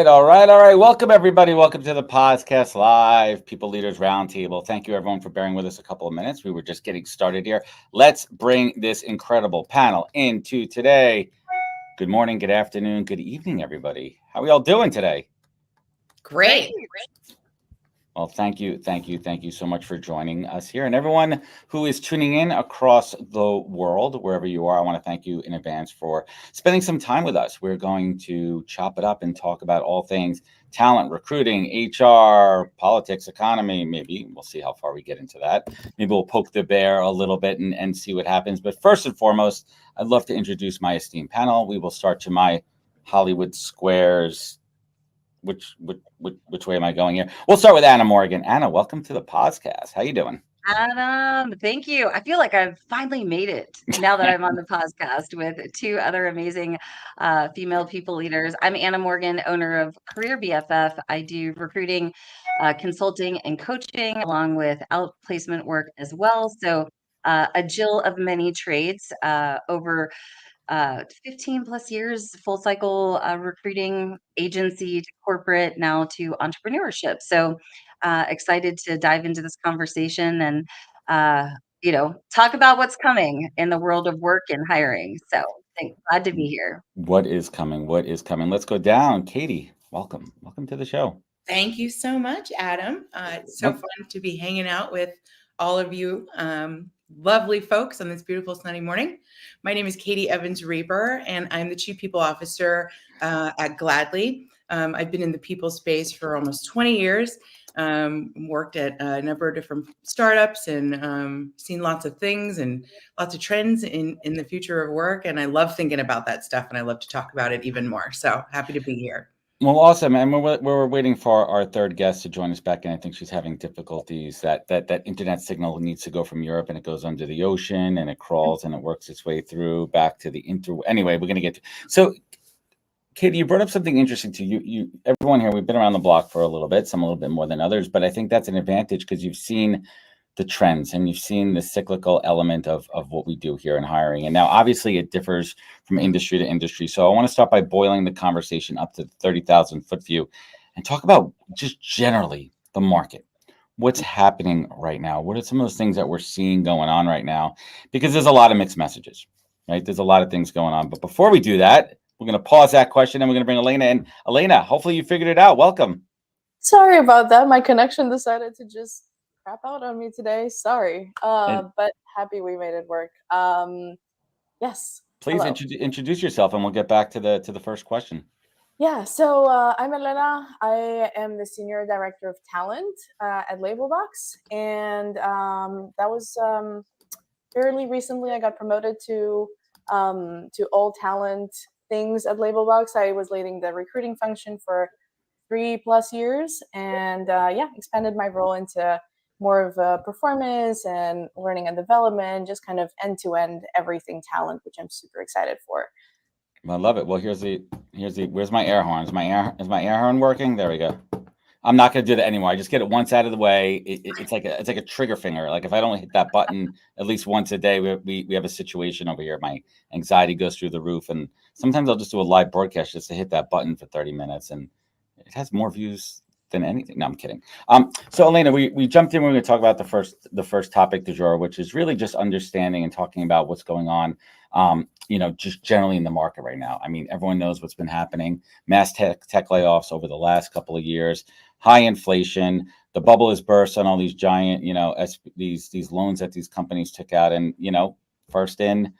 right. Welcome, everybody. Welcome to the podcast live, People Leaders Roundtable. Thank you, everyone, for bearing with us a couple of minutes. We were just getting started here. Let's bring this incredible panel into today. Good morning, good afternoon, good evening, everybody. How are we all doing today? Great. Well, thank you so much for joining us here. And everyone who is tuning in across the world, wherever you are, I want to thank you in advance for spending some time with us. We're going to chop it up and talk about all things talent, recruiting, HR, politics, economy. Maybe we'll see how far we get into that. Maybe we'll poke the bear a little bit and see what happens. But first and foremost, I'd love to introduce my esteemed panel. We will start to my Hollywood squares. Which way am I going here? We'll start with Anna Morgan. Anna, welcome to the podcast. How you doing? Adam, thank you. I feel like I've finally made it now that I'm on the podcast with two other amazing female people leaders. I'm Anna Morgan, owner of Careerbff. I do recruiting, consulting, and coaching, along with outplacement work as well. So a Jill of many trades, over 15 plus years, full cycle recruiting agency to corporate, now to entrepreneurship. So excited to dive into this conversation and, talk about what's coming in the world of work and hiring. So glad to be here. What is coming? Let's go down. Katie, welcome to the show. Thank you so much, Adam. It's so fun to be hanging out with all of you lovely folks on this beautiful sunny morning. My name is Katie Evans Reber, and I'm the Chief People Officer at Gladly. I've been in the people space for almost 20 years, worked at a number of different startups and seen lots of things and lots of trends in the future of work. And I love thinking about that stuff, and I love to talk about it even more. So happy to be here. Well, awesome. And we're waiting for our third guest to join us back. And I think she's having difficulties. That internet signal needs to go from Europe, and it goes under the ocean, and it crawls, and it works its way through back to the Anyway, we're going to get to. So, Katie, you brought up something interesting too. You everyone here, we've been around the block for a little bit, some a little bit more than others, but I think that's an advantage because you've seen the trends and you've seen the cyclical element of what we do here in hiring. And now obviously it differs from industry to industry. So I want to start by boiling the conversation up to the 30,000 foot view and talk about just generally the market. What's happening right now? What are some of those things that we're seeing going on right now? Because there's a lot of mixed messages, right? There's a lot of things going on. But before we do that, we're going to pause that question and we're going to bring Elena in. Elena, hopefully you figured it out. Welcome. Sorry about that. My connection decided to just crap out on me today. Sorry. But happy we made it work. Yes. Please introduce yourself and we'll get back to the first question. Yeah. So I'm Elena. I am the Senior Director of Talent at Labelbox. And that was fairly recently. I got promoted to all talent things at Labelbox. I was leading the recruiting function for 3+ years and expanded my role into more of performance and learning and development, just kind of end-to-end everything talent, which I'm super excited for. I love it. Well, where's my air horn? Is my air horn working? There we go. I'm not going to do that anymore. I just get it once out of the way. It's like a trigger finger. Like if I don't hit that button at least once a day, we have a situation over here. My anxiety goes through the roof, and sometimes I'll just do a live broadcast just to hit that button for 30 minutes, and it has more views than anything. No, I'm kidding. So Elena, we jumped in. We're going to talk about the first topic du jour, which is really just understanding and talking about what's going on, just generally in the market right now. I mean, everyone knows what's been happening. Mass tech layoffs over the last couple of years, high inflation, the bubble has burst on all these giant, these loans that these companies took out, and first in,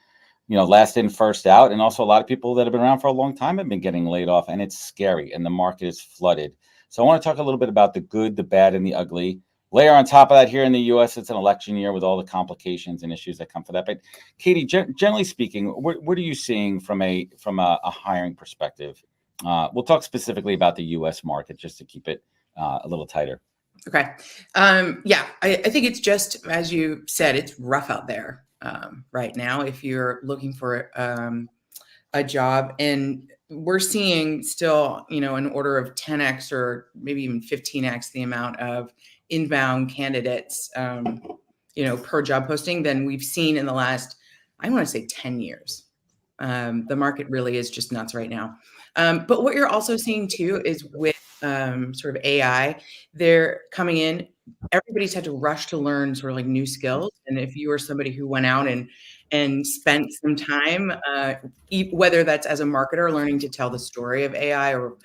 last in, first out, and also a lot of people that have been around for a long time have been getting laid off, and it's scary, and the market is flooded. So I want to talk a little bit about the good, the bad, and the ugly. Layer on top of that, here in the U.S., it's an election year with all the complications and issues that come for that. But Katie, generally speaking, what are you seeing from a hiring perspective? We'll talk specifically about the U.S. market just to keep it a little tighter. Okay. I think it's just, as you said, it's rough out there right now if you're looking for a job. And we're seeing still, an order of 10x or maybe even 15x the amount of inbound candidates, per job posting than we've seen in the last, I want to say 10 years. The market really is just nuts right now. But what you're also seeing too is with sort of AI, they're coming in. Everybody's had to rush to learn sort of like new skills. And if you are somebody who went out and spent some time, whether that's as a marketer learning to tell the story of AI, or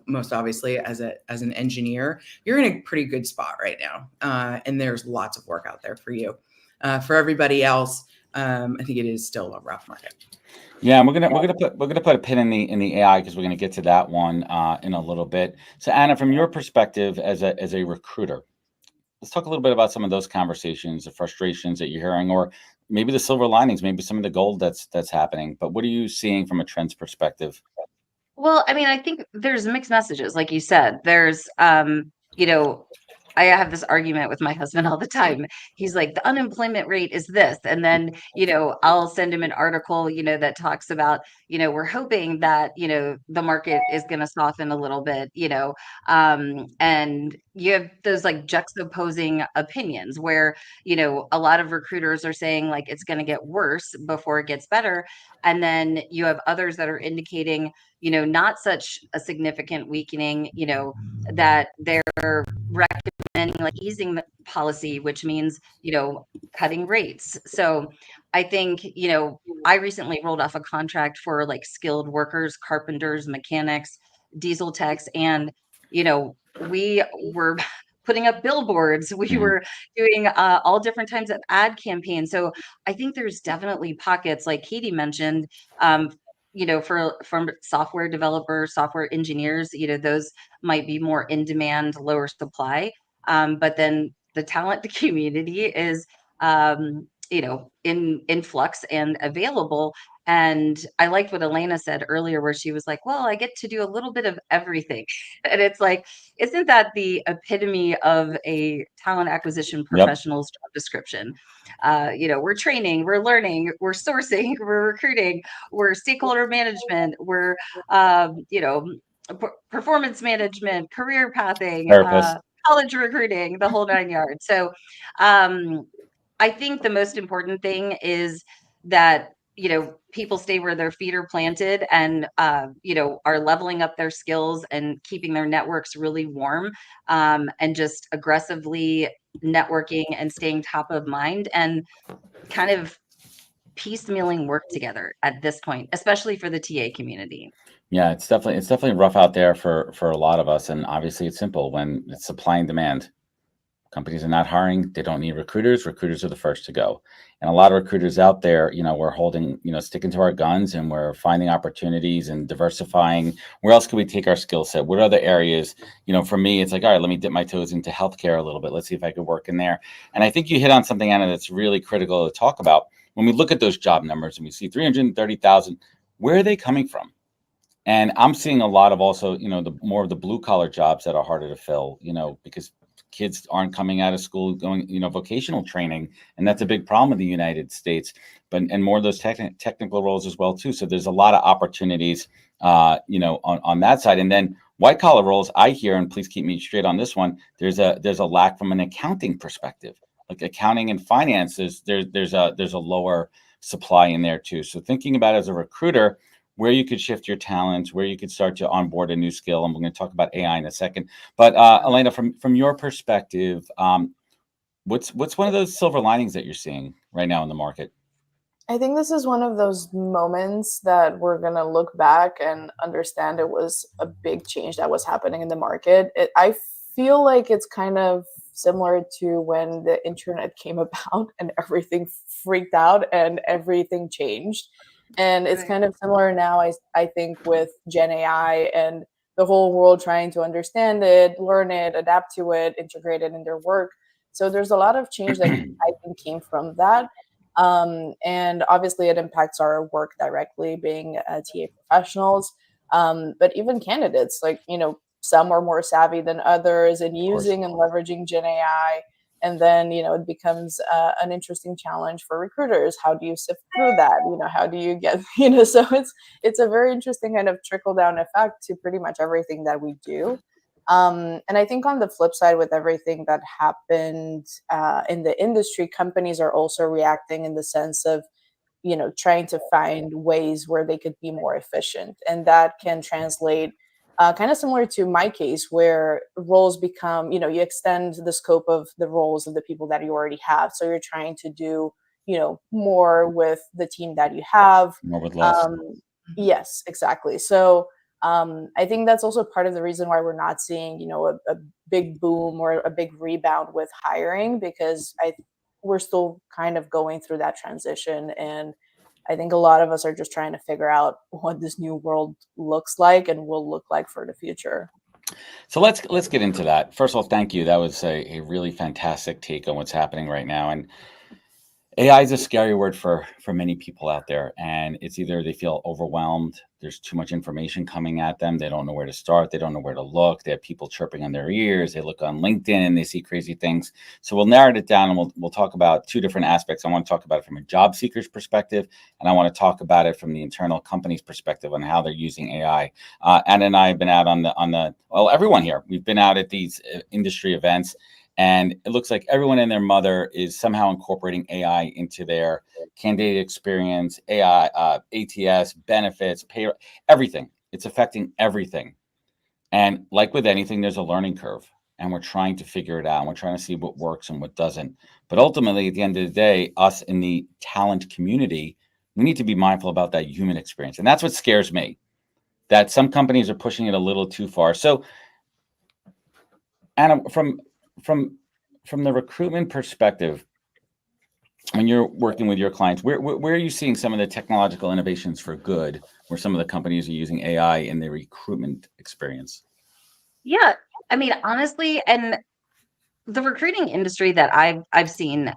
most obviously as an engineer, you're in a pretty good spot right now. And there's lots of work out there for you. For everybody else, I think it is still a rough market. Yeah, and we're gonna put a pin in the AI because we're gonna get to that one in a little bit. So Anna, from your perspective as a recruiter, let's talk a little bit about some of those conversations, the frustrations that you're hearing, or maybe the silver linings, maybe some of the gold that's happening. But what are you seeing from a trends perspective? Well, I mean, I think there's mixed messages, like you said. There's, you know, I have this argument with my husband all the time. He's like, the unemployment rate is this. And then, I'll send him an article, that talks about, we're hoping that, the market is going to soften a little bit, and you have those like juxtaposing opinions where, a lot of recruiters are saying like it's going to get worse before it gets better. And then you have others that are indicating, not such a significant weakening, that they're recommending like easing the policy, which means, cutting rates. So I think, I recently rolled off a contract for like skilled workers, carpenters, mechanics, diesel techs, and, we were putting up billboards. We Mhm. were doing all different types of ad campaigns. So I think there's definitely pockets, like Katie mentioned, from software developers, software engineers, those might be more in demand, lower supply. But then the talent community is, in flux and available. And I liked what Elena said earlier, where she was like, well, I get to do a little bit of everything. And it's like, isn't that the epitome of a talent acquisition Yep. professional's job description? We're training, we're learning, we're sourcing, we're recruiting, we're stakeholder management, we're, performance management, career pathing, Therapist. college recruiting, the whole 9 yards. So I think the most important thing is that, people stay where their feet are planted and, are leveling up their skills and keeping their networks really warm, and just aggressively networking and staying top of mind and kind of piecemealing work together at this point, especially for the TA community. Yeah, it's definitely rough out there for a lot of us, and obviously it's simple when it's supply and demand. Companies are not hiring. They don't need recruiters. Recruiters are the first to go. And a lot of recruiters out there, we're holding, sticking to our guns and we're finding opportunities and diversifying. Where else can we take our skill set? What other areas? For me, it's like, all right, let me dip my toes into healthcare a little bit. Let's see if I could work in there. And I think you hit on something, Anna, that's really critical to talk about. When we look at those job numbers and we see 330,000, where are they coming from? And I'm seeing a lot of also, the more of the blue collar jobs that are harder to fill, because kids aren't coming out of school going, vocational training, and that's a big problem in the United States. And more of those technical roles as well too. So there's a lot of opportunities, on that side. And then white collar roles, I hear, and please keep me straight on this one. There's a lack from an accounting perspective, like accounting and finances. There's a lower supply in there too. So thinking about it as a recruiter, where you could shift your talents, where you could start to onboard a new skill. And we're going to talk about AI in a second. But Elena, from your perspective, what's one of those silver linings that you're seeing right now in the market? I think this is one of those moments that we're going to look back and understand it was a big change that was happening in the market. I feel like it's kind of similar to when the internet came about and everything freaked out and everything changed. And it's kind of similar now, I think, with Gen AI and the whole world trying to understand it, learn it, adapt to it, integrate it in their work. So there's a lot of change that I think came from that. And obviously it impacts our work directly, being TA professionals, but even candidates, like, some are more savvy than others in using and leveraging Gen AI. And then, it becomes an interesting challenge for recruiters. How do you sift through that? How do you get, so it's a very interesting kind of trickle down effect to pretty much everything that we do. And I think on the flip side, with everything that happened in the industry, companies are also reacting in the sense of trying to find ways where they could be more efficient. And that can translate kind of similar to my case, where roles become, you extend the scope of the roles of the people that you already have. So you're trying to do, more with the team that you have. More with less. Yes, exactly. So I think that's also part of the reason why we're not seeing, a big boom or a big rebound with hiring, because we're still kind of going through that transition. And I think a lot of us are just trying to figure out what this new world looks like and will look like for the future. So let's get into that. First of all, thank you. That was a really fantastic take on what's happening right now. And AI is a scary word for many people out there, and it's either they feel overwhelmed, there's too much information coming at them, they don't know where to start, they don't know where to look, they have people chirping on their ears, they look on LinkedIn and they see crazy things. So we'll narrow it down, and we'll talk about two different aspects. I want to talk about it from a job seeker's perspective, and I want to talk about it from the internal company's perspective on how they're using AI. Anna and I have been out on the well, everyone here, we've been out at these industry events. And it looks like everyone and their mother is somehow incorporating AI into their candidate experience, AI, ATS, benefits, pay, everything. It's affecting everything. And like with anything, there's a learning curve. And we're trying to figure it out. And we're trying to see what works and what doesn't. But ultimately, at the end of the day, us in the talent community, we need to be mindful about that human experience. And that's what scares me, that some companies are pushing it a little too far. So, Anna, from the recruitment perspective, when you're working with your clients, where are you seeing some of the technological innovations for good, where some of the companies are using AI in their recruitment experience? Yeah, I mean, honestly, and the recruiting industry that I've seen,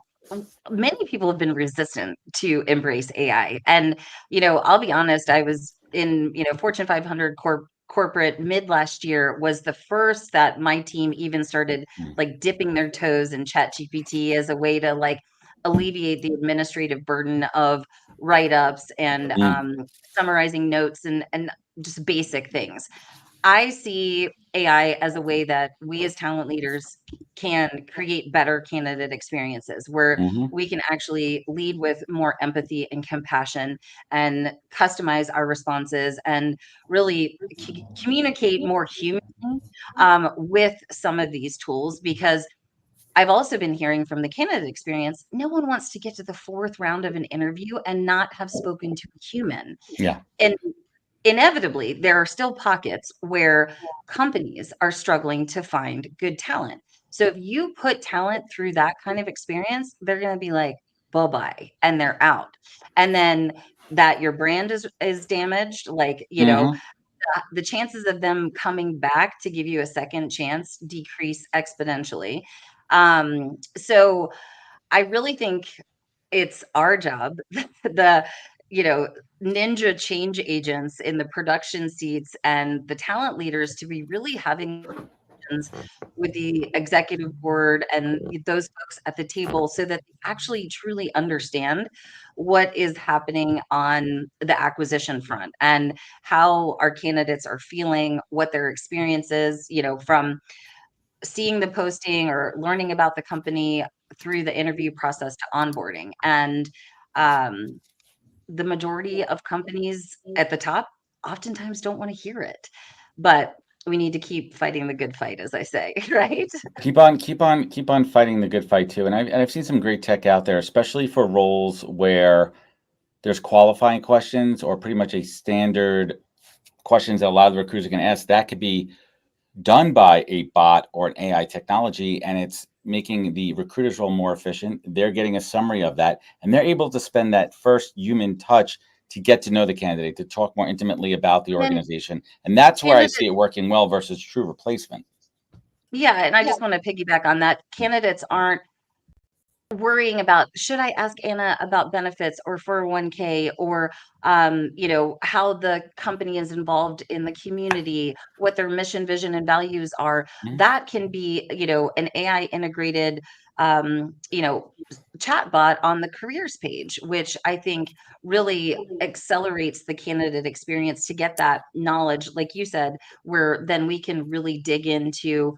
many people have been resistant to embrace AI. And, I'll be honest, I was in, Fortune 500 corporate mid last year, was the first that my team even started like dipping their toes in ChatGPT as a way to like alleviate the administrative burden of write-ups and summarizing notes and just basic things. I see AI as a way that we as talent leaders can create better candidate experiences where we can actually lead with more empathy and compassion and customize our responses and really communicate more humanly with some of these tools. Because I've also been hearing from the candidate experience, no one wants to get to the fourth round of an interview and not have spoken to a human. Yeah. And inevitably, there are still pockets where companies are struggling to find good talent. So if you put talent through that kind of experience, they're going to be like, bye-bye, and they're out. And then that your brand is damaged, like, the chances of them coming back to give you a second chance decrease exponentially. So I really think it's our job, the, ninja change agents in the production seats and the talent leaders, to be really having conversations with the executive board and those folks at the table so that they actually truly understand what is happening on the acquisition front and how our candidates are feeling, what their experience is, from seeing the posting or learning about the company through the interview process to onboarding. And the majority of companies at the top oftentimes don't want to hear it, but we need to keep fighting the good fight, as I say, right? Keep on fighting the good fight too. And I've seen some great tech out there, especially for roles where there's qualifying questions or pretty much a standard questions that a lot of the recruiters can ask. That could be done by a bot or an AI technology, and it's making the recruiter's role more efficient. They're getting a summary of that, and they're able to spend that first human touch to get to know the candidate, to talk more intimately about the organization. And that's where I see it working well versus true replacement. Yeah, and I just want to piggyback on that. Candidates aren't worrying about, should I ask Anna about benefits or 401k or how the company is involved in the community, what their mission, vision, and values are. That can be an AI integrated chatbot on the careers page, which I think really accelerates the candidate experience to get that knowledge, like you said, where then we can really dig into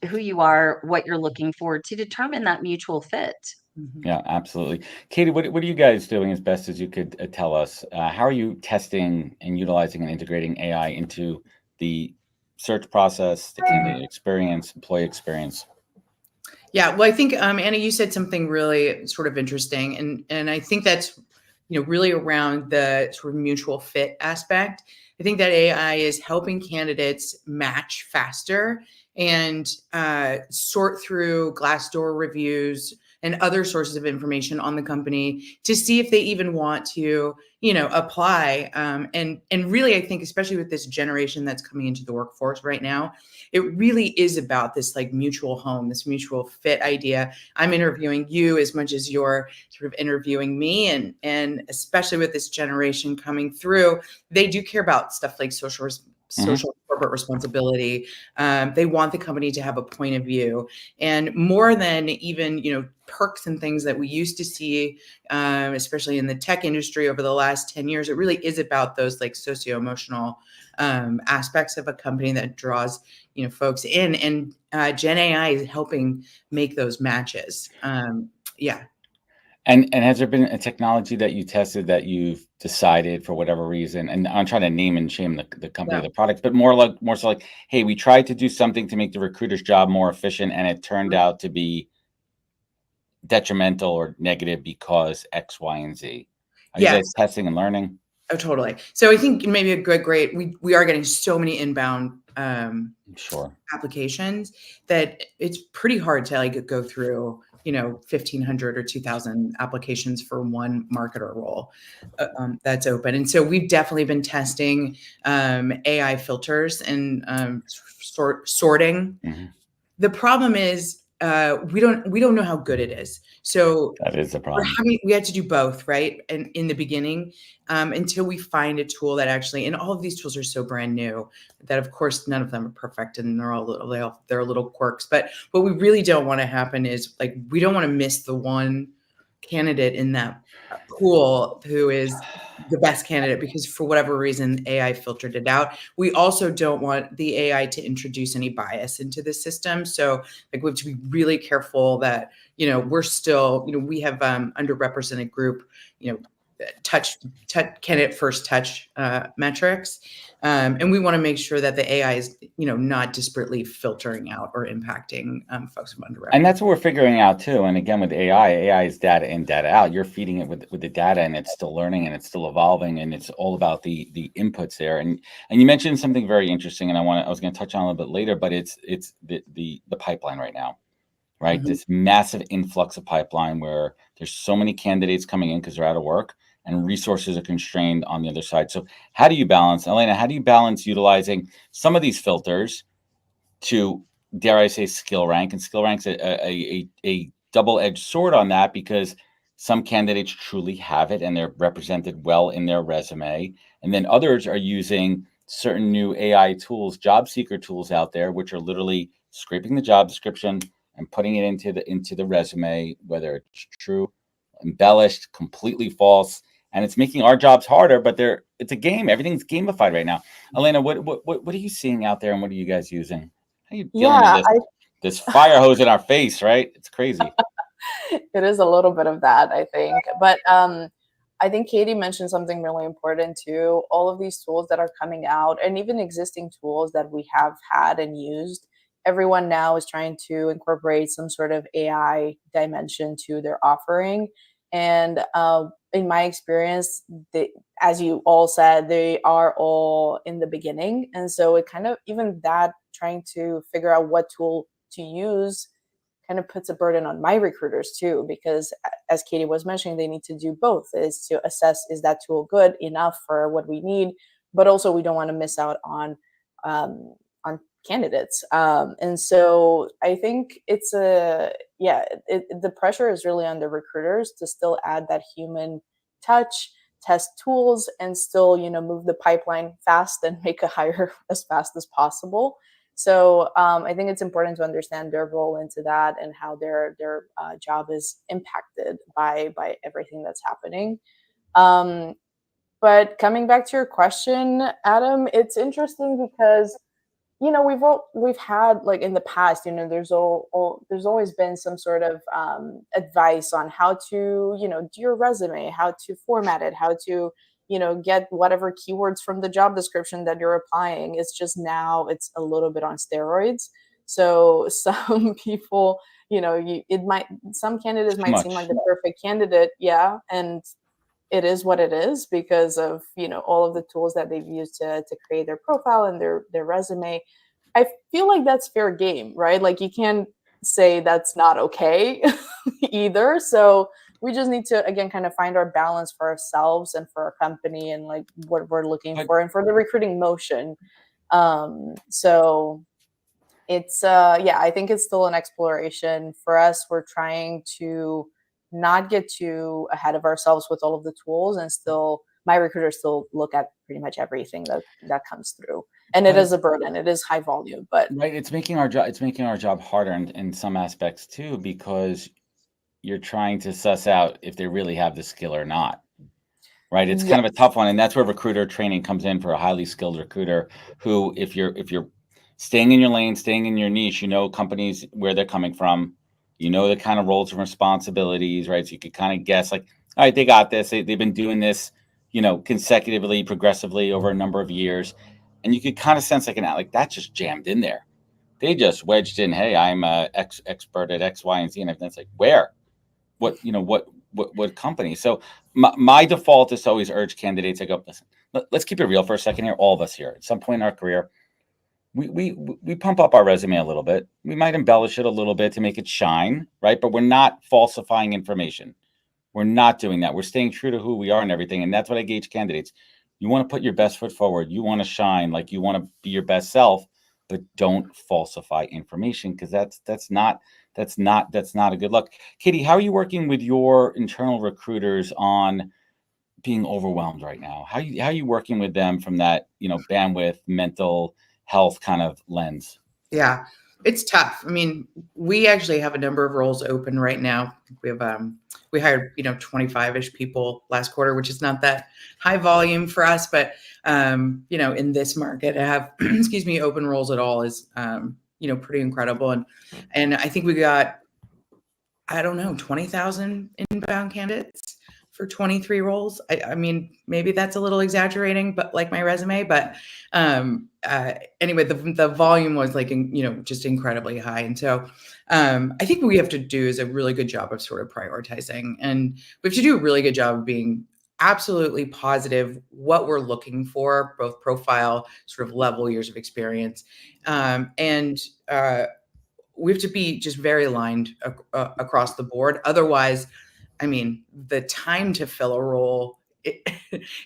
who you are, what you're looking for, to determine that mutual fit. Mhm. Yeah, absolutely. Katie, what are you guys doing as best as you could tell us? How are you testing and utilizing and integrating AI into the search process, the candidate experience, employee experience? Yeah, well, I think Anna, you said something really sort of interesting, and I think that's really around the sort of mutual fit aspect. I think that AI is helping candidates match faster and sort through Glassdoor reviews and other sources of information on the company to see if they even want to, apply. And really, I think, especially with this generation that's coming into the workforce right now, it really is about this like mutual home, this mutual fit idea. I'm interviewing you as much as you're sort of interviewing me, and especially with this generation coming through, they do care about stuff like social corporate responsibility. They want the company to have a point of view, and more than even perks and things that we used to see, especially in the tech industry over the last 10 years, it really is about those like socio-emotional aspects of a company that draws folks in, and Gen AI is helping make those matches. Yeah. And has there been a technology that you tested that you've decided for whatever reason, and I'm trying to name and shame the company, Yeah. the product, but more so like, hey, we tried to do something to make the recruiter's job more efficient, and it turned out to be detrimental or negative because X, Y, and Z. Are you Yes. guys testing and learning? Oh, totally. So I think maybe a great. We are getting so many inbound Sure. applications that it's pretty hard to like go through 1,500 or 2,000 applications for one marketer role that's open. And so we've definitely been testing AI filters and sorting. Mhm. The problem is we don't know how good it is. So That is a problem. we had to do both, right? And in the beginning, until we find a tool that actually, and all of these tools are so brand new that of course none of them are perfect, and they're a little quirks. But what we really don't want to happen is like, we don't want to miss the one candidate in that pool who is the best candidate because for whatever reason AI filtered it out. We also don't want the AI to introduce any bias into the system. So like we have to be really careful that we're still we have underrepresented group touch candidate first touch metrics, and we want to make sure that the AI is not disparately filtering out or impacting folks from underrepresented. And that's what we're figuring out too. And again, with AI is data in, data out. You're feeding it with the data, and it's still learning and it's still evolving, and it's all about the inputs there. And you mentioned something very interesting, and I was going to touch on a little bit later, but it's the pipeline right now, right? Mhm. This massive influx of pipeline where there's so many candidates coming in because they're out of work and resources are constrained on the other side. So how do you balance, Elena, how do you balance utilizing some of these filters to, dare I say, skill rank? And skill rank's a double-edged sword on that, because some candidates truly have it and they're represented well in their resume. And then others are using certain new AI tools, job seeker tools out there, which are literally scraping the job description and putting it into the resume, whether it's true, embellished, completely false. And it's making our jobs harder, but it's a game. Everything's gamified right now. Elena, what are you seeing out there, and what are you guys using? How are you dealing Yeah, with this fire hose in our face, right? It's crazy. it is a little bit of that, I think. But I think Katie mentioned something really important too. All of these tools that are coming out, and even existing tools that we have had and used, everyone now is trying to incorporate some sort of AI dimension to their offering. And in my experience, as you all said, they are all in the beginning. And so it kind of, even that, trying to figure out what tool to use kind of puts a burden on my recruiters too, because as Katie was mentioning, they need to do both, is to assess, is that tool good enough for what we need, but also we don't want to miss out on candidates. And so I think it's the pressure is really on the recruiters to still add that human touch, test tools, and still move the pipeline fast and make a hire as fast as possible. So I think it's important to understand their role into that and how their job is impacted by everything that's happening. But coming back to your question, Adam, it's interesting because we've had, like, in the past, there's there's always been some sort of advice on how to, do your resume, how to format it, how to, get whatever keywords from the job description that you're applying. It's just now it's a little bit on steroids. So some people, some candidates Too might seem much. like the perfect candidate, yeah, and it is what it is because of all of the tools that they've used to create their profile and their resume. I feel like that's fair game, right? Like, you can't say that's not okay either. So we just need to, again, kind of find our balance for ourselves and for our company and like what we're looking But- for and for the recruiting motion. So it's yeah, I think it's still an exploration for us. We're trying to not get too ahead of ourselves with all of the tools, and still my recruiters still look at pretty much everything that comes through. And it is a burden. It is high volume, but Right. It's making our job harder in some aspects too, because you're trying to suss out if they really have the skill or not. Right. It's kind of a tough one. And that's where recruiter training comes in for a highly skilled recruiter who, if you're staying in your lane, staying in your niche, companies where they're coming from, the kind of roles and responsibilities, right? So you could kind of guess, like, all right, they got this. They've been doing this, consecutively, progressively over a number of years. And you could kind of sense like that just jammed in there. They just wedged in, hey, I'm a expert at X, Y, and Z. And it's like, where? What company? So my default is to always urge candidates. I go, listen, let's keep it real for a second here. All of us here, at some point in our career, we pump up our resume a little bit. We might embellish it a little bit to make it shine, right? But we're not falsifying information. We're not doing that. We're staying true to who we are and everything. And that's what I gauge candidates. You want to put your best foot forward. You want to shine, like you want to be your best self, but don't falsify information, because that's not a good look. Katie, how are you working with your internal recruiters on being overwhelmed right now? How are you working with them from that, bandwidth, mental health kind of lens? Yeah, it's tough. I mean, we actually have a number of roles open right now. We have we hired 25-ish people last quarter, which is not that high volume for us, but in this market to have open roles at all is pretty incredible. And I think we got, I don't know, 20,000 inbound candidates for 23 roles. I mean, maybe that's a little exaggerating, but like my resume, but anyway, the volume was like, just incredibly high. And so I think what we have to do is a really good job of sort of prioritizing, and we have to do a really good job of being absolutely positive what we're looking for, both profile, sort of level, years of experience. And we have to be just very aligned across the board. Otherwise, I mean, the time to fill a role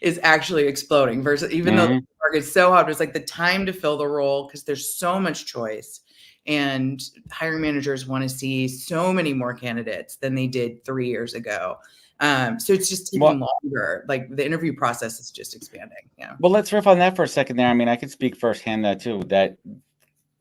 is actually exploding versus, even though the market's so hot, it's like the time to fill the role, because there's so much choice and hiring managers want to see so many more candidates than they did 3 years ago. So it's just taking longer. Like the interview process is just expanding. Yeah. Well, let's riff on that for a second there. I mean, I could speak firsthand that too, that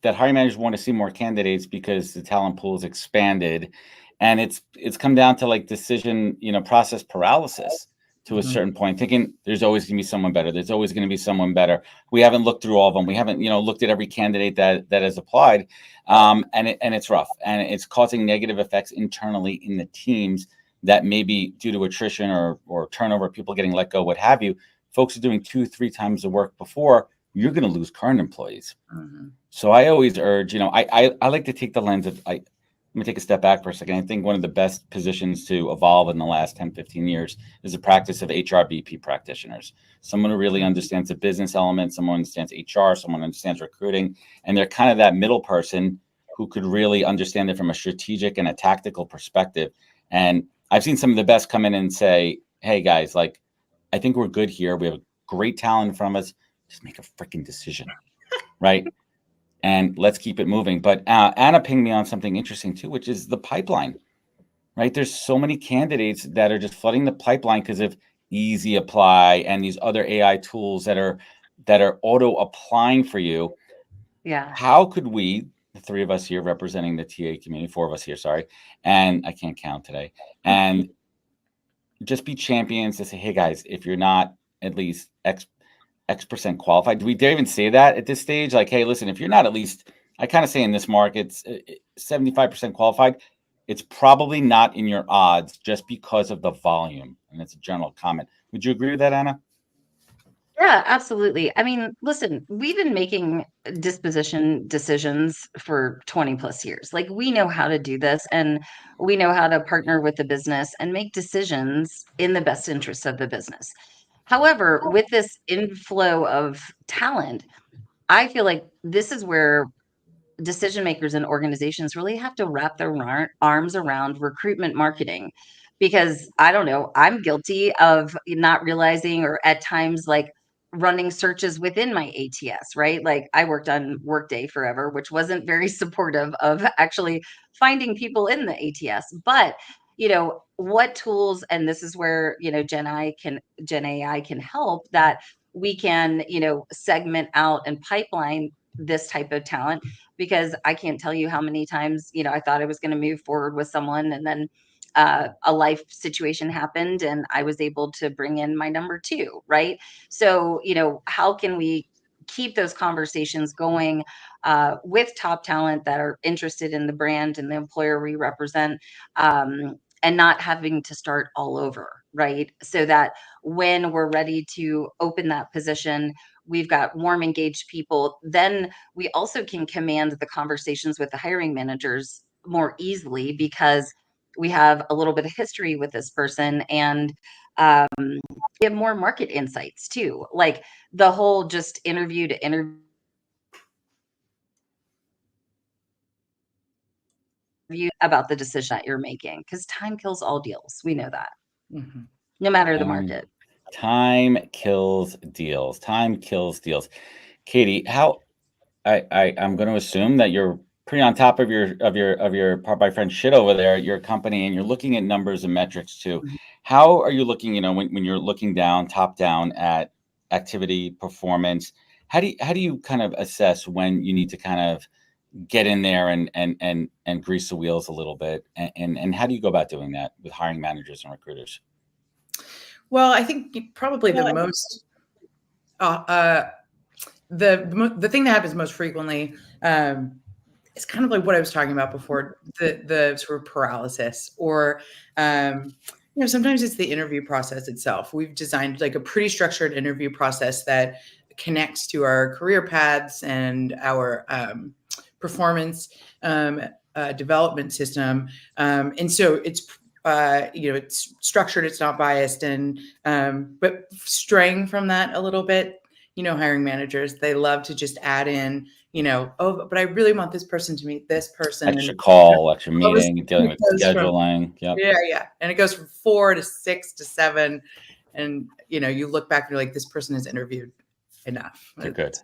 hiring managers want to see more candidates because the talent pool is expanded, and it's come down to like decision, process paralysis to a certain point, thinking there's always going to be someone better. There's always going to be someone better. We haven't looked through all of them. We haven't, looked at every candidate that has applied. And it's rough, and it's causing negative effects internally in the teams that maybe due to attrition or turnover, people getting let go, what have you. Folks are doing 2-3 times the work before. You're going to lose current employees. So I always urge, I like to take the lens of, let me take a step back for a second. I think one of the best positions to evolve in the last 10, 15 years is the practice of HRBP practitioners. Someone who really understands the business element, someone who understands HR, someone who understands recruiting, and they're kind of that middle person who could really understand it from a strategic and a tactical perspective. And I've seen some of the best come in and say, hey guys, like, I think we're good here. We have great talent in front of us. Just make a freaking decision, right? And let's keep it moving. But Anna pinged me on something interesting too, which is the pipeline, right? There's so many candidates that are just flooding the pipeline because of Easy Apply and these other AI tools that are auto applying for you. Yeah. How could we, the three of us here representing the TA community, 4 of us here, sorry, and I can't count today, and just be champions to say, hey guys, if you're not at least X% qualified? Do we dare even say that at this stage? Like, hey, listen, if you're not at least, I kind of say in this market, 75% qualified, it's probably not in your odds just because of the volume. And it's a general comment. Would you agree with that, Anna? Yeah, absolutely. I mean, listen, we've been making disposition decisions for 20 plus years. Like, we know how to do this, and we know how to partner with the business and make decisions in the best interest of the business. However, with this inflow of talent, I feel like this is where decision makers and organizations really have to wrap their arms around recruitment marketing, because I don't know, I'm guilty of not realizing, or at times like running searches within my ATS, right? Like, I worked on Workday forever, which wasn't very supportive of actually finding people in the ATS. But what tools, and this is where Gen AI can help, that we can segment out and pipeline this type of talent. Because I can't tell you how many times, I thought I was going to move forward with someone, and then a life situation happened and I was able to bring in my number two, right? So, how can we keep those conversations going with top talent that are interested in the brand and the employer we represent, and not having to start all over, right? So that when we're ready to open that position, we've got warm, engaged people. Then we also can command the conversations with the hiring managers more easily, because we have a little bit of history with this person, and we have more market insights too. Like, the whole just interview to interview about the decision that you're making, because time kills all deals. We know that, no matter the market. Time kills deals. Time kills deals. Katie, how I'm going to assume that you're pretty on top of your part by friend shit over there at your company, and you're looking at numbers and metrics too. How are you looking, when you're looking top down at activity, performance? How do you kind of assess when you need to kind of get in there and grease the wheels a little bit? And how do you go about doing that with hiring managers and recruiters? Well, I think probably the most the thing that happens most frequently is kind of like what I was talking about before, the sort of paralysis, or sometimes it's the interview process itself. We've designed like a pretty structured interview process that connects to our career paths and our performance development system, and so it's it's structured, it's not biased, and but straying from that a little bit, hiring managers, they love to just add in, oh, but I really want this person to meet this person. Extra call, extra meeting, dealing with scheduling. Yeah. And it goes from 4 to 6 to 7. And, you look back and you're like, this person has interviewed enough. They're good.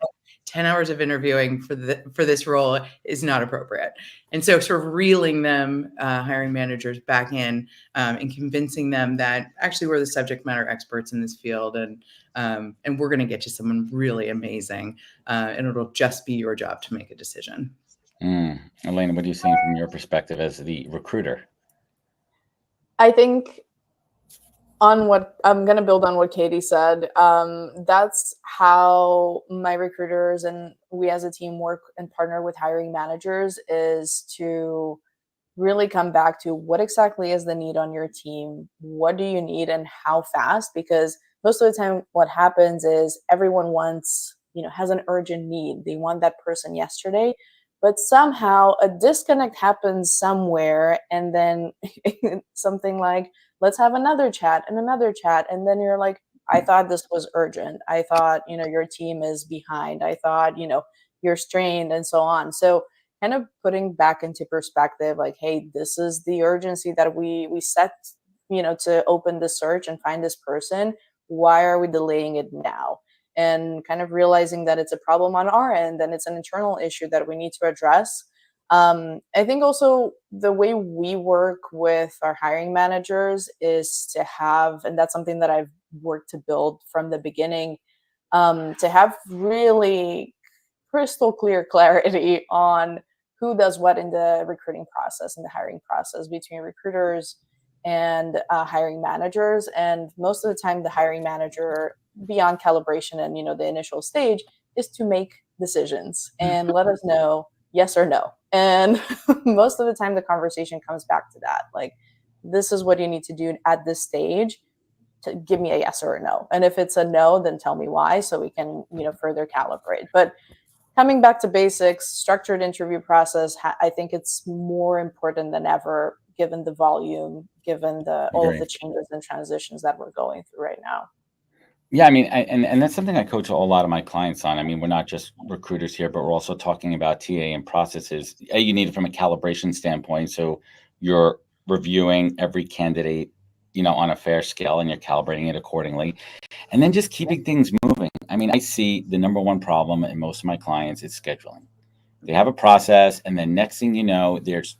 10 hours of interviewing for this role is not appropriate. And so sort of reeling them, hiring managers, back in, and convincing them that actually we're the subject matter experts in this field, and we're going to get you someone really amazing, and it'll just be your job to make a decision. Elena, what are you seeing from your perspective as the recruiter? I think on what I'm going to build on what Katie said, that's how my recruiters and we as a team work and partner with hiring managers, is to really come back to what exactly is the need on your team, what do you need, and how fast. Because most of the time what happens is everyone wants, has an urgent need. They want that person yesterday, but somehow a disconnect happens somewhere, and then something like, let's have another chat and another chat. And then you're like, I thought this was urgent. I thought, your team is behind. I thought, you're strained, and so on. So kind of putting back into perspective, like, hey, this is the urgency that we set, to open the search and find this person. Why are we delaying it now? And kind of realizing that it's a problem on our end, and it's an internal issue that we need to address. I think also the way we work with our hiring managers is to have, and that's something that I've worked to build from the beginning, to have really crystal clear clarity on who does what in the recruiting process and the hiring process between recruiters and hiring managers. And most of the time the hiring manager beyond calibration and, the initial stage is to make decisions and let us know yes or no. And most of the time the conversation comes back to that. Like, this is what you need to do at this stage to give me a yes or a no. And if it's a no, then tell me why so we can, further calibrate. But coming back to basics, structured interview process, I think it's more important than ever, given the volume, given all of the changes and transitions that we're going through right now. Yeah, I mean, and that's something I coach a lot of my clients on. I mean, we're not just recruiters here, but we're also talking about TA and processes. You need it from a calibration standpoint. So you're reviewing every candidate, on a fair scale, and you're calibrating it accordingly. And then just keeping things moving. I mean, I see the number one problem in most of my clients is scheduling. They have a process, and then next thing you know, there's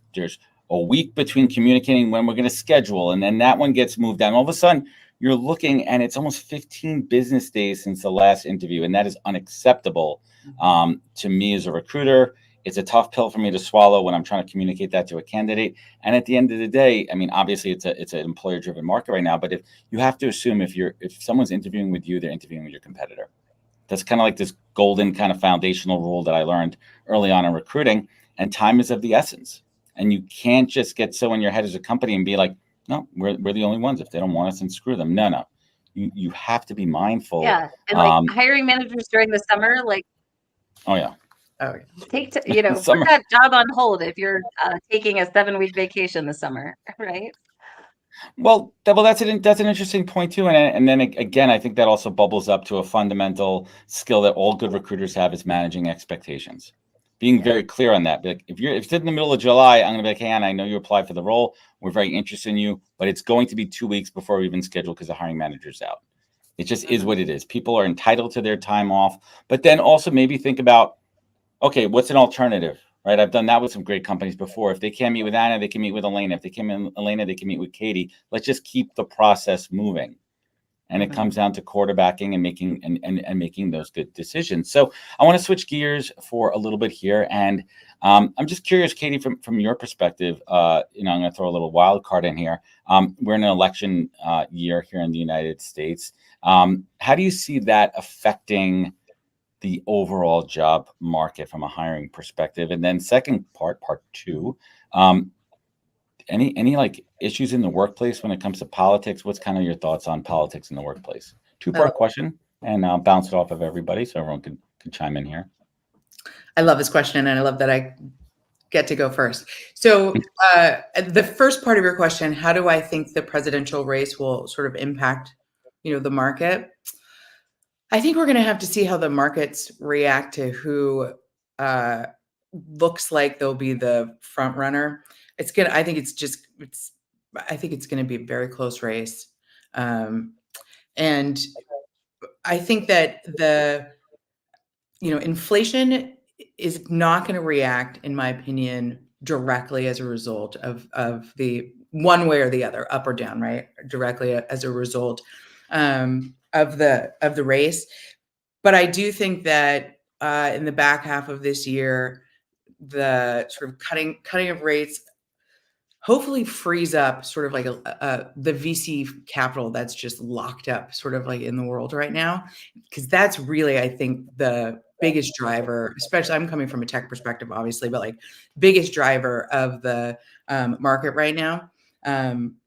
a week between communicating when we're going to schedule, and then that one gets moved down. All of a sudden, you're looking, and it's almost 15 business days since the last interview, and that is unacceptable to me as a recruiter. It's a tough pill for me to swallow when I'm trying to communicate that to a candidate. And at the end of the day, I mean, obviously, it's an employer-driven market right now. But if you have to assume if someone's interviewing with you, they're interviewing with your competitor. That's kind of like this golden kind of foundational rule that I learned early on in recruiting. And time is of the essence. And you can't just get so in your head as a company and be like, no, we're the only ones. If they don't want us, then screw them. No. You have to be mindful. Yeah, and like hiring managers during the summer, like, oh yeah, put that job on hold if you're taking a 7-week vacation this summer, right? Well, that's an interesting point too, and then again, I think that also bubbles up to a fundamental skill that all good recruiters have is managing expectations. Being very clear on that. Like if it's in the middle of July, I'm going to be like, hey, Anna, I know you applied for the role. We're very interested in you, but it's going to be 2 weeks before we even schedule because the hiring manager's out. It just is what it is. People are entitled to their time off, but then also maybe think about, okay, what's an alternative, right? I've done that with some great companies before. If they can't meet with Anna, they can meet with Elena. If they can't meet with Elena, they can meet with Katie. Let's just keep the process moving. And it comes down to quarterbacking and making those good decisions. So I want to switch gears for a little bit here. And I'm just curious, Katie, from your perspective, I'm going to throw a little wild card in here. We're in an election year here in the United States. How do you see that affecting the overall job market from a hiring perspective? And then second part two, any like issues in the workplace when it comes to politics? What's kind of your thoughts on politics in the workplace? Two-part question, and I'll bounce it off of everybody so everyone can chime in here. I love this question, and I love that I get to go first. So the first part of your question, how do I think the presidential race will sort of impact, the market? I think we're going to have to see how the markets react to who looks like they'll be the front runner. I think it's going to be a very close race. And I think that inflation is not going to react, in my opinion, directly as a result of the one way or the other, up or down, right? Directly as a result of the race. But I do think that in the back half of this year, the sort of cutting of rates hopefully frees up sort of like the VC capital that's just locked up sort of like in the world right now, because that's really, I think, the biggest driver, especially I'm coming from a tech perspective, obviously, but like biggest driver of the market right now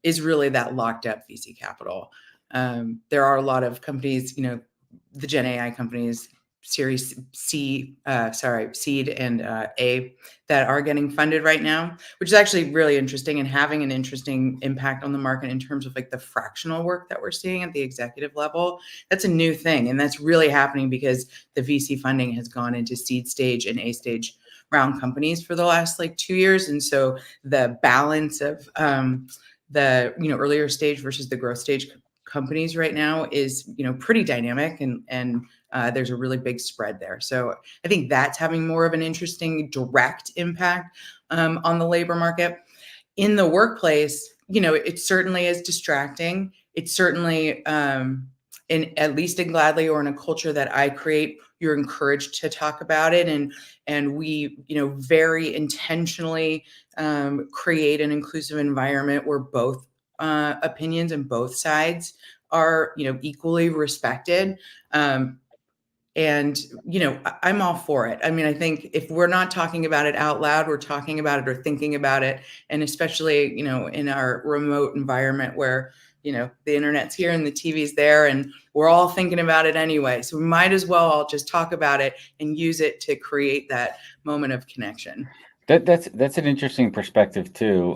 is really that locked up VC capital. There are a lot of companies, the Gen AI companies, Series seed and A that are getting funded right now, which is actually really interesting and having an interesting impact on the market in terms of like the fractional work that we're seeing at the executive level. That's a new thing. And that's really happening because the VC funding has gone into seed stage and A stage round companies for the last 2 years. And so the balance of the earlier stage versus the growth stage companies right now is pretty dynamic and there's a really big spread there. So I think that's having more of an interesting direct impact on the labor market. In the workplace, it certainly is distracting. It's certainly at least in Gladly or in a culture that I create, you're encouraged to talk about it, and we very intentionally create an inclusive environment where both opinions and both sides are, equally respected. And, I'm all for it. I mean, I think if we're not talking about it out loud, we're talking about it or thinking about it. And especially, in our remote environment where, the internet's here and the TV's there and we're all thinking about it anyway. So we might as well all just talk about it and use it to create that moment of connection. That's an interesting perspective too,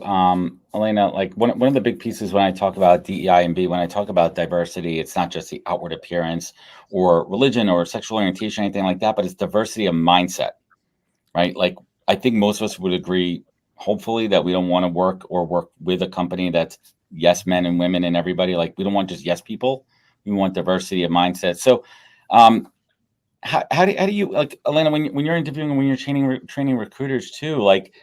Elena. Like one of the big pieces when I talk about DEI and B, when I talk about diversity, it's not just the outward appearance or religion or sexual orientation, anything like that, but it's diversity of mindset, right? Like I think most of us would agree, hopefully, that we don't want to work with a company that's yes men and women and everybody. Like we don't want just yes people. We want diversity of mindset. So, how do you, like, Elena, when you're interviewing and when you're training recruiters too, like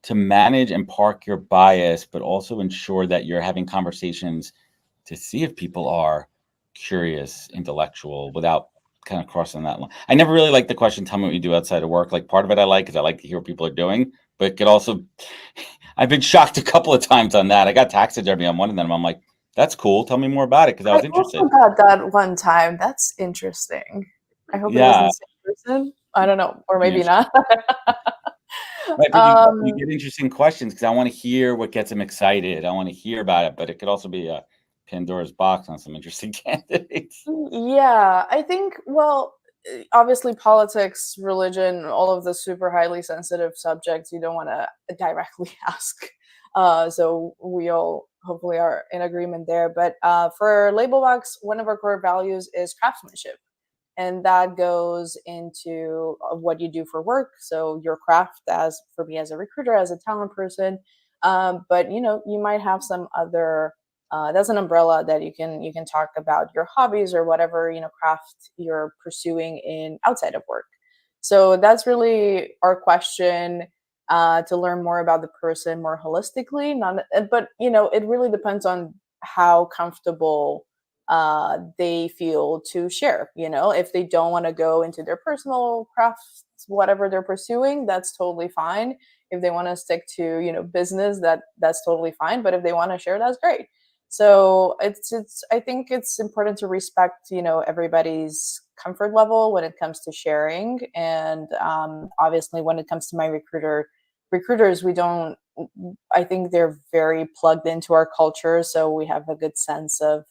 to manage and park your bias, but also ensure that you're having conversations to see if people are curious, intellectual, without kind of crossing that line? I never really like the question, tell me what you do outside of work. Like part of it I like because I like to hear what people are doing, but it could also, I've been shocked a couple of times on that. I got taxidermy on one of them. I'm like, that's cool. Tell me more about it because I was interested. Also got that one time. That's interesting. I hope it was the same person. I don't know, or maybe not. Right, but you get interesting questions because I want to hear what gets them excited. I want to hear about it, but it could also be a Pandora's box on some interesting candidates. Yeah, I think, well, obviously politics, religion, all of the super highly sensitive subjects you don't want to directly ask. So we all hopefully are in agreement there. But for Labelbox, one of our core values is craftsmanship. And that goes into what you do for work. So your craft, as for me as a recruiter, as a talent person. But you might have some other. That's an umbrella that you can talk about your hobbies or whatever craft you're pursuing in outside of work. So that's really our question, to learn more about the person more holistically. But it really depends on how comfortable they feel to share. If they don't want to go into their personal crafts, whatever they're pursuing, that's totally fine. If they want to stick to business, that's totally fine. But if they want to share, that's great. So I think it's important to respect everybody's comfort level when it comes to sharing. And obviously when it comes to my recruiters, I think they're very plugged into our culture, so we have a good sense of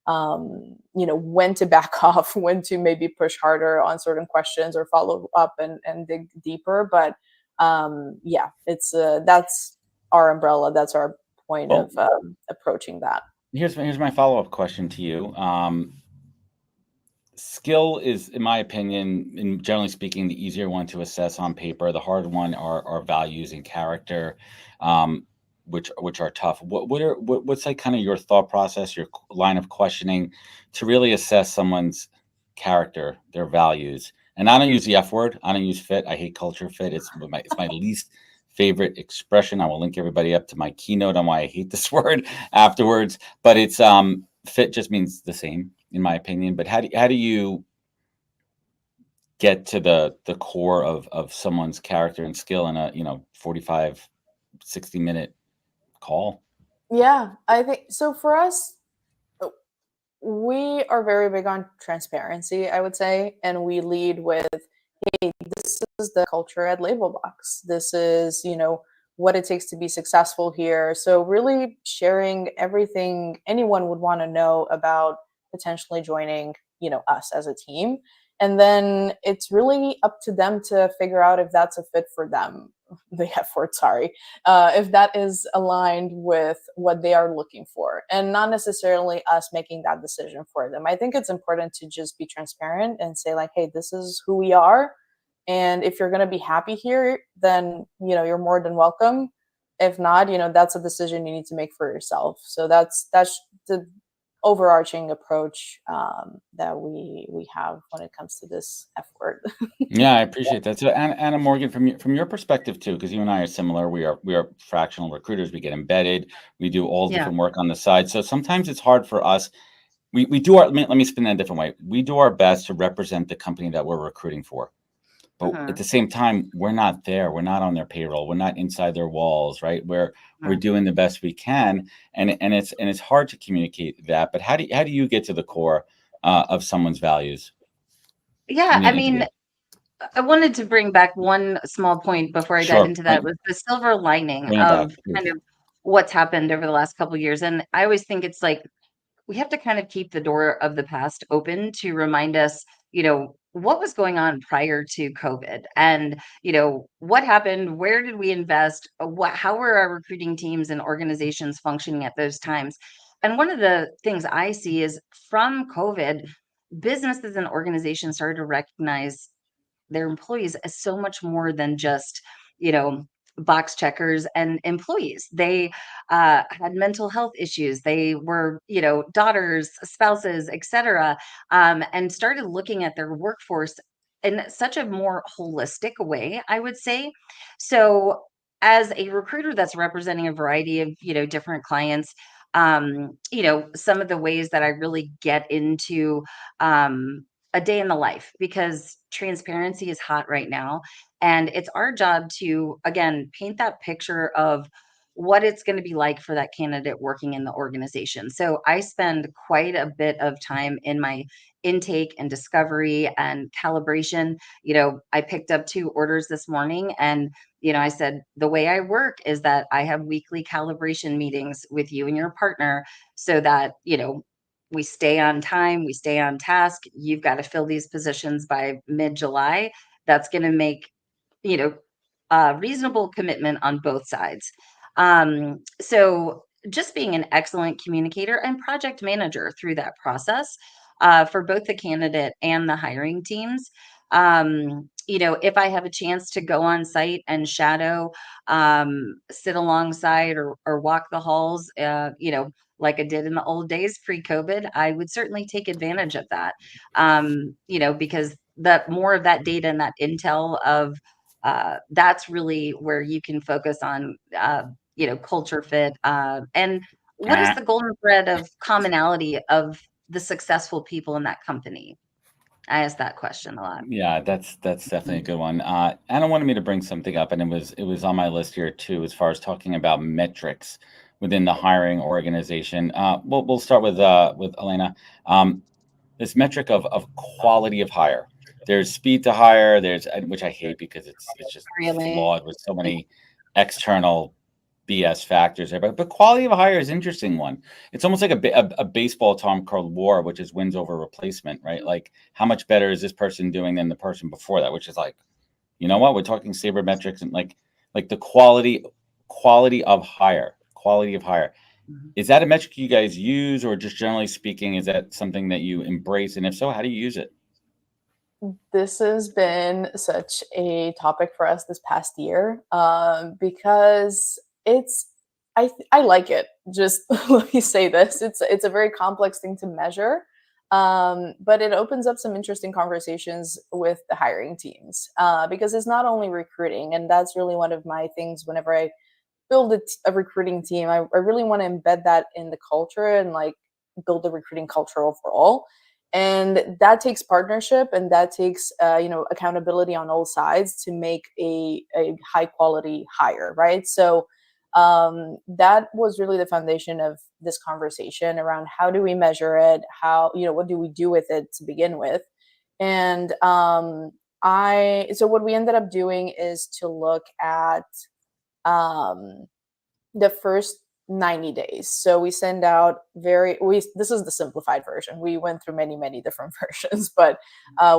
when to back off, when to maybe push harder on certain questions or follow up and dig deeper. But it's that's our umbrella. That's our point of approaching that. Here's my follow-up question to you. Skill is, in my opinion, and generally speaking, the easier one to assess on paper. The hard one are values and character, which are tough. What's like kind of your thought process, your line of questioning to really assess someone's character, their values? And I don't use the F word. I don't use fit. I hate culture fit. It's my least favorite expression. I will link everybody up to my keynote on why I hate this word afterwards. But it's fit just means the same, in my opinion. But how do you get to the core of someone's character and skill in a 45, 60-minute call? Yeah, I think so. For us, we are very big on transparency, I would say, and we lead with, hey, this is the culture at Labelbox. This is, what it takes to be successful here. So really sharing everything anyone would want to know about potentially joining, us as a team. And then it's really up to them to figure out if that's a fit for them. The F word, sorry. If that is aligned with what they are looking for, and not necessarily us making that decision for them. I think it's important to just be transparent and say like, hey, this is who we are. And if you're going to be happy here, then, you're more than welcome. If not, that's a decision you need to make for yourself. So that's the overarching approach that we have when it comes to this F word. Yeah, I appreciate that. So Anna Morgan, from your perspective too, because you and I are similar, we are fractional recruiters. We get embedded. We do all different work on the side. So sometimes it's hard for us. We do our, let me spin that a different way. We do our best to represent the company that we're recruiting for. But at the same time, we're not there. We're not on their payroll. We're not inside their walls, right? We're doing the best we can, and it's hard to communicate that. But how do you get to the core of someone's values? Yeah, I mean, I wanted to bring back one small point before I dive into that, was the silver lining of kind of what's happened over the last couple of years. And I always think it's like we have to kind of keep the door of the past open to remind us, what was going on prior to COVID, and, what happened, where did we invest, how were our recruiting teams and organizations functioning at those times. And one of the things I see is from COVID, businesses and organizations started to recognize their employees as so much more than just, you know, box checkers and employees. They had mental health issues. They were, daughters, spouses, etc., and started looking at their workforce in such a more holistic way, I would say. So, as a recruiter that's representing a variety of, different clients, some of the ways that I really get into a day in the life, because transparency is hot right now. And it's our job to, again, paint that picture of what it's going to be like for that candidate working in the organization. So I spend quite a bit of time in my intake and discovery and calibration. I picked up 2 orders this morning, and I said, the way I work is that I have weekly calibration meetings with you and your partner so that, we stay on time, we stay on task. You've got to fill these positions by mid-July. That's going to make, reasonable commitment on both sides. So just being an excellent communicator and project manager through that process for both the candidate and the hiring teams. If I have a chance to go on site and shadow, sit alongside or walk the halls, like I did in the old days pre-COVID, I would certainly take advantage of that. Because that more of that data and that intel of that's really where you can focus on, culture fit, and what is the golden thread of commonality of the successful people in that company? I ask that question a lot. Yeah, that's definitely a good one. Anna wanted me to bring something up, and it was on my list here too, as far as talking about metrics within the hiring organization. We'll start with Elena. This metric of quality of hire. There's speed to hire. Which I hate because it's just flawed with so many external BS factors there. But quality of hire is an interesting one. It's almost like a baseball term called WAR, which is wins over replacement, right? Like, how much better is this person doing than the person before that? Which is like, you know what? We're talking sabermetrics and like the quality of hire. Quality of hire. Is that a metric you guys use, or just generally speaking, is that something that you embrace? And if so, how do you use it? This has been such a topic for us this past year, because I like it. Just let me say this. It's a very complex thing to measure, but it opens up some interesting conversations with the hiring teams, because it's not only recruiting. And that's really one of my things whenever I build a recruiting team. I really want to embed that in the culture and like build the recruiting culture overall. And that takes partnership, and that takes accountability on all sides to make a high quality hire, right? So that was really the foundation of this conversation around how do we measure it, what do we do with it to begin with. And so what we ended up doing is to look at the first 90 days. So we send out this is the simplified version. We went through many different versions, but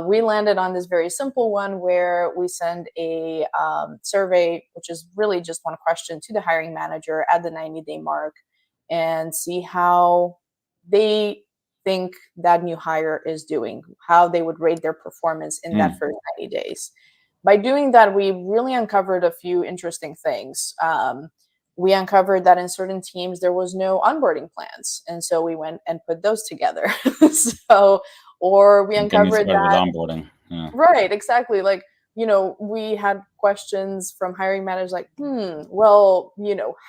we landed on this very simple one where we send a survey, which is really just one question to the hiring manager at the 90-day mark, and see how they think that new hire is doing, how they would rate their performance in that first 90 days. By doing that, we really uncovered a few interesting things. We uncovered that in certain teams, there was no onboarding plans. And so we went and put those together. Or we uncovered that. Onboarding. Yeah. Right, exactly. Like we had questions from hiring managers like, well,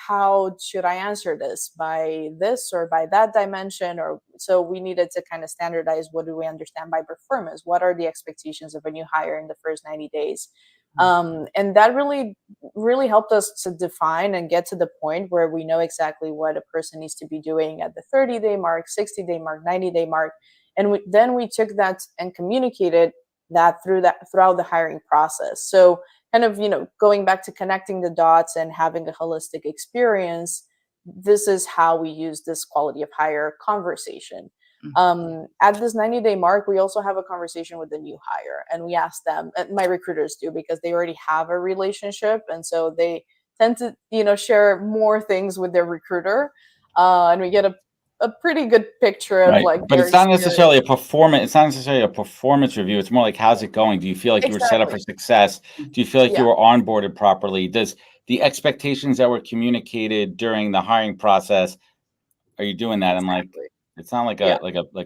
how should I answer this, by this or by that dimension? Or so we needed to kind of standardize, what do we understand by performance? What are the expectations of a new hire in the first 90 days? And that really, really helped us to define and get to the point where we know exactly what a person needs to be doing at the 30-day mark, 60-day mark, 90-day mark. And then we took that and communicated that throughout the hiring process. So kind of, going back to connecting the dots and having a holistic experience, this is how we use this quality of hire conversation. At this 90-day mark, we also have a conversation with the new hire, and we ask them, my recruiters do, because they already have a relationship, and so they tend to share more things with their recruiter, and we get a pretty good picture of but it's not necessarily a performance. It's not necessarily a performance review. It's more like, how's it going? Do you feel like you were set up for success? Do you feel like you were onboarded properly? Does the expectations that were communicated during the hiring process, are you doing that? And it's not like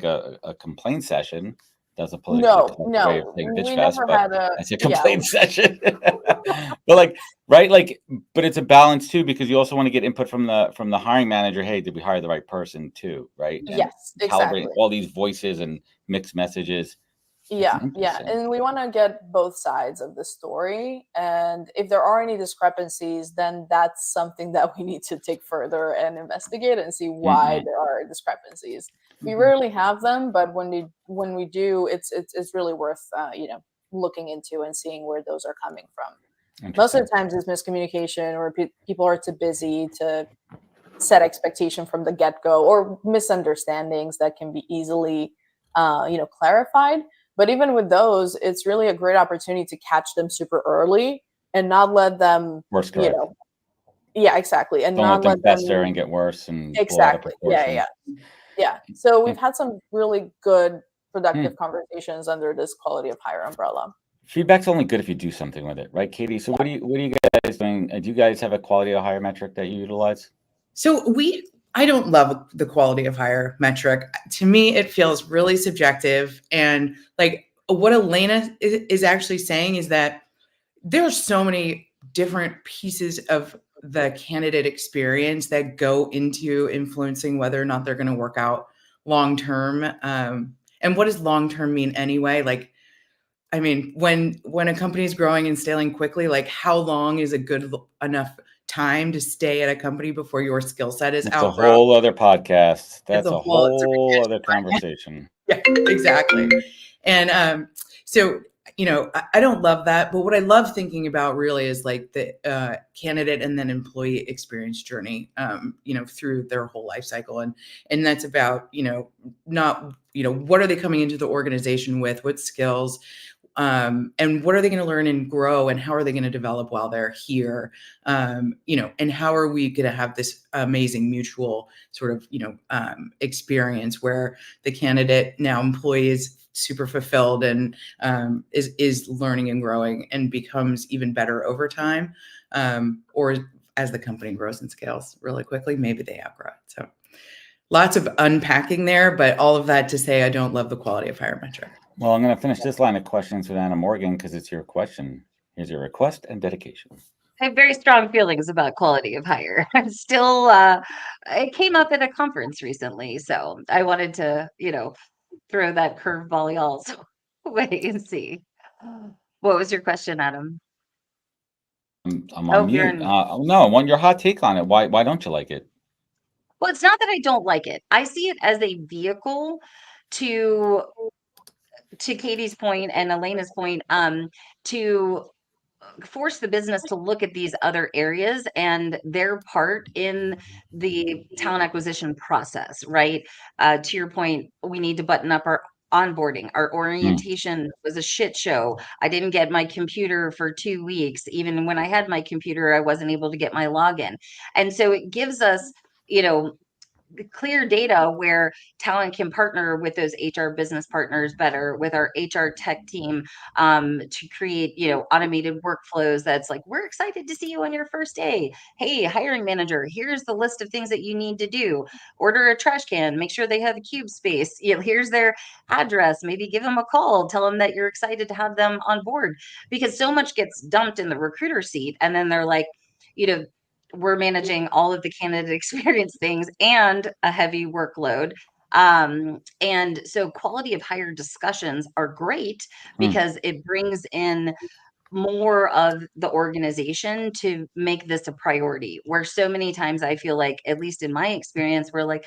a complaint session. That's a political way of saying bitch fest, but it's a complaint session. But but it's a balance too, because you also want to get input from the hiring manager. Hey, did we hire the right person too? Right? And yes, exactly. Calibrating all these voices and mixed messages. Yeah. And we want to get both sides of the story. And if there are any discrepancies, then that's something that we need to take further and investigate and see why there are discrepancies. We rarely have them, but when we do, it's really worth looking into and seeing where those are coming from. Most of the times it's miscommunication, or people are too busy to set expectation from the get-go, or misunderstandings that can be easily clarified. But even with those, it's really a great opportunity to catch them super early and not let them, exactly. And don't let them fester and get worse. And exactly. Yeah. So we've had some really good, productive conversations under this quality of hire umbrella. Feedback's only good if you do something with it, right, Katie? So what are you guys doing? Do you guys have a quality of hire metric that you utilize? So I don't love the quality of hire metric. To me, it feels really subjective. And like what Elena is actually saying is that there's so many different pieces of the candidate experience that go into influencing whether or not they're going to work out long term. And what does long term mean anyway? Like, I mean, when a company is growing and scaling quickly, like how long is a good enough time to stay at a company before your skill set is outgrown? That's a whole other podcast. That's a whole other conversation. Yeah, exactly. And so, I don't love that. But what I love thinking about really is like the candidate and then employee experience journey, through their whole life cycle. And that's about, not, what are they coming into the organization with? What skills? And what are they going to learn and grow, and how are they going to develop while they're here? And how are we going to have this amazing mutual sort of, experience where the candidate, now employee, is super fulfilled and is learning and growing and becomes even better over time, or as the company grows and scales really quickly, maybe they outgrow it. So lots of unpacking there, but all of that to say, I don't love the quality of hire metric. Well, I'm going to finish this line of questions with Anna Morgan because it's your question. Here's your request and dedication. I have very strong feelings about quality of hire. Still, it came up at a conference recently, so I wanted to, throw that curveball y'all's way and see. What was your question, Adam? I'm on mute. No, I want your hot take on it. Why don't you like it? Well, it's not that I don't like it. I see it as a vehicle to Katie's point and Elena's point, to force the business to look at these other areas and their part in the talent acquisition process, right? To your point, we need to button up our onboarding. Our orientation was a shit show. I didn't get my computer for 2 weeks. Even when I had my computer, I wasn't able to get my login. And so it gives us, clear data where talent can partner with those HR business partners better, with our HR tech team, to create, automated workflows that's like, we're excited to see you on your first day. Hey, hiring manager, here's the list of things that you need to do. Order a trash can, make sure they have a cube space. Here's their address. Maybe give them a call, tell them that you're excited to have them on board, because so much gets dumped in the recruiter seat. And then they're like, we're managing all of the candidate experience things and a heavy workload. And so quality of hire discussions are great because it brings in more of the organization to make this a priority, where so many times I feel like, at least in my experience, we're like,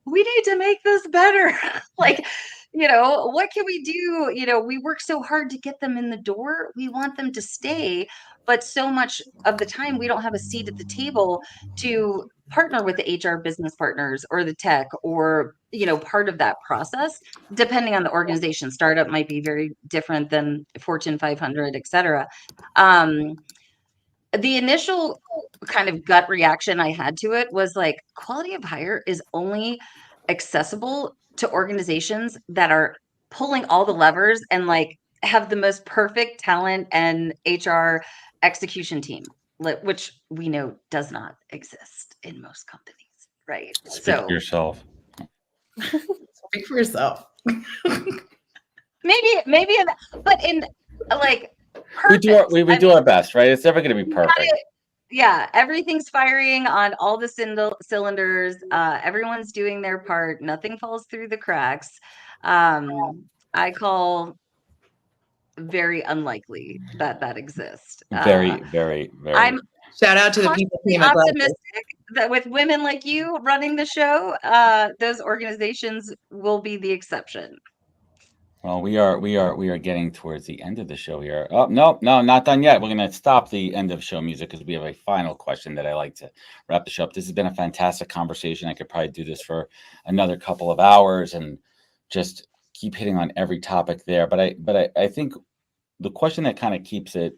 we need to make this better. Like, what can we do? We work so hard to get them in the door. We want them to stay. But so much of the time, we don't have a seat at the table to partner with the HR business partners or the tech, or, part of that process, depending on the organization. Startup might be very different than Fortune 500, et cetera. The initial kind of gut reaction I had to it was like, quality of hire is only accessible to organizations that are pulling all the levers and like have the most perfect talent and HR execution team, which we know does not exist in most companies, right? Speak for yourself. Speak for yourself. maybe, but in like, perfect. We do our best, right? It's never going to be perfect. Yeah, everything's firing on all the cylinders. Everyone's doing their part. Nothing falls through the cracks. I call very unlikely that exists. Very, very, very. I'm shout out to the people team. Optimistic that with women like you running the show, those organizations will be the exception. Well, we are getting towards the end of the show here. Oh, no, not done yet. We're going to stop the end of show music because we have a final question that I like to wrap the show up. This has been a fantastic conversation. I could probably do this for another couple of hours and just keep hitting on every topic there. But I think the question that kind of keeps it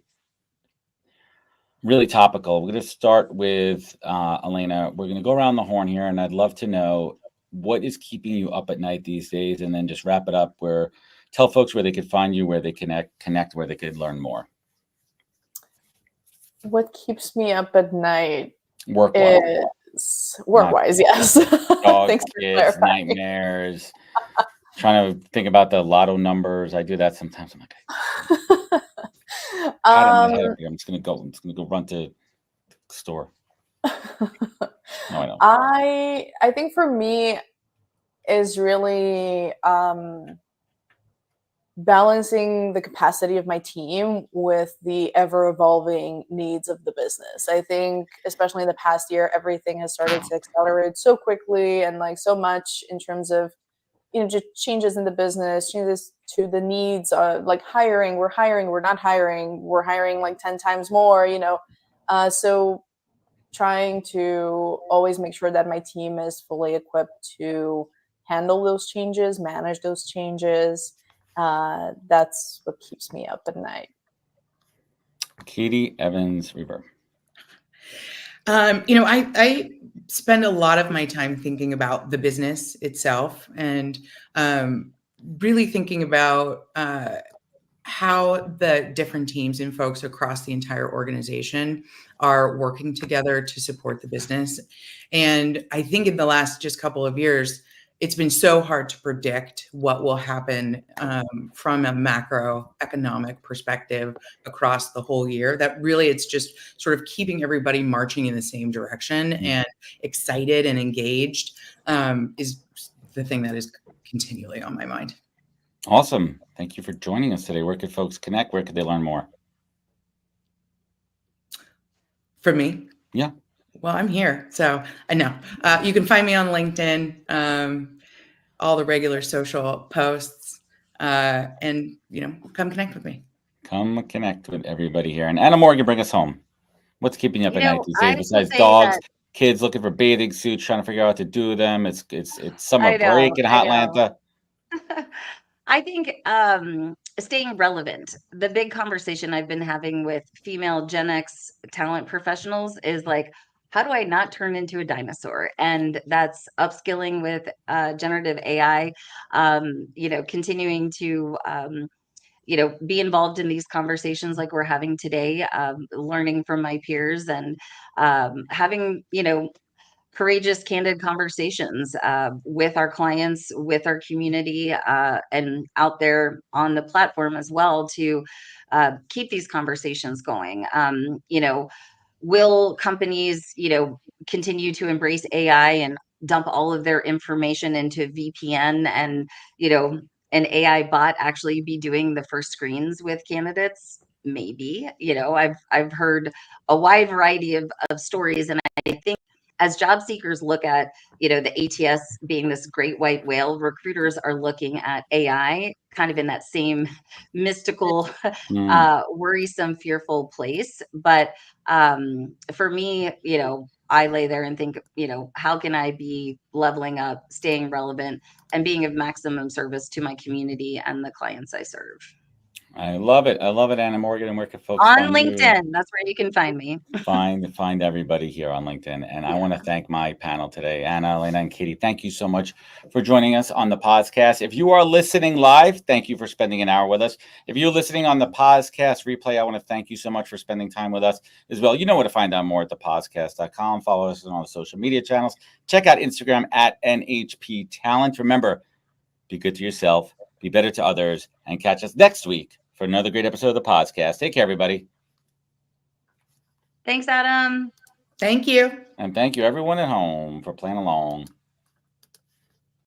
really topical, we're going to start with Elena. We're going to go around the horn here, and I'd love to know what is keeping you up at night these days, and then just wrap it up where tell folks where they could find you, where they connect, where they could learn more. What keeps me up at night? Work-wise. Work-wise, yes. Dogs, Thanks for kids, clarifying. nightmares. Trying to think about the lotto numbers. I do that sometimes. I'm like, I'm just gonna go run to the store. No, I don't. I think for me is really balancing the capacity of my team with the ever-evolving needs of the business. I think, especially in the past year, everything has started to accelerate so quickly, and like so much in terms of, just changes in the business, changes to the needs, like hiring, we're not hiring, we're hiring like 10 times more, so trying to always make sure that my team is fully equipped to handle those changes, manage those changes. That's what keeps me up at night. Katie Evans Reber. I spend a lot of my time thinking about the business itself, and really thinking about how the different teams and folks across the entire organization are working together to support the business. And I think in the last just couple of years, it's been so hard to predict what will happen from a macroeconomic perspective across the whole year, that really it's just sort of keeping everybody marching in the same direction and excited and engaged is the thing that is continually on my mind. Awesome. Thank you for joining us today. Where could folks connect? Where could they learn more? For me? Yeah. Well, I'm here. So I know you can find me on LinkedIn, all the regular social posts, and, come connect with me. Come connect with everybody here. And Anna Morgan, bring us home. What's keeping you up at night these days besides dogs, kids looking for bathing suits, trying to figure out what to do with them? It's summer break in Hotlanta. I think staying relevant. The big conversation I've been having with female Gen X talent professionals is like, how do I not turn into a dinosaur? And that's upskilling with generative AI, continuing to, be involved in these conversations like we're having today, learning from my peers and having, courageous, candid conversations with our clients, with our community, and out there on the platform as well to keep these conversations going. Will companies, continue to embrace AI and dump all of their information into VPN and, an AI bot actually be doing the first screens with candidates? Maybe. I've heard a wide variety of stories, and I think as job seekers look at, the ATS being this great white whale, recruiters are looking at AI kind of in that same mystical, worrisome, fearful place. But for me, I lay there and think, how can I be leveling up, staying relevant, and being of maximum service to my community and the clients I serve? I love it. I love it, Anna Morgan. And where can folks On find you? LinkedIn, that's where you can find me. Find everybody here on LinkedIn. And I want to thank my panel today, Anna, Elena, and Katie. Thank you so much for joining us on the podcast. If you are listening live, thank you for spending an hour with us. If you're listening on the podcast replay, I want to thank you so much for spending time with us as well. You know where to find out more at thePOZcast.com. Follow us on all the social media channels. Check out Instagram at NHP Talent. Remember, be good to yourself, be better to others, and catch us next week for another great episode of the podcast. Take care, everybody. Thanks, Adam. Thank you. And thank you, everyone at home, for playing along.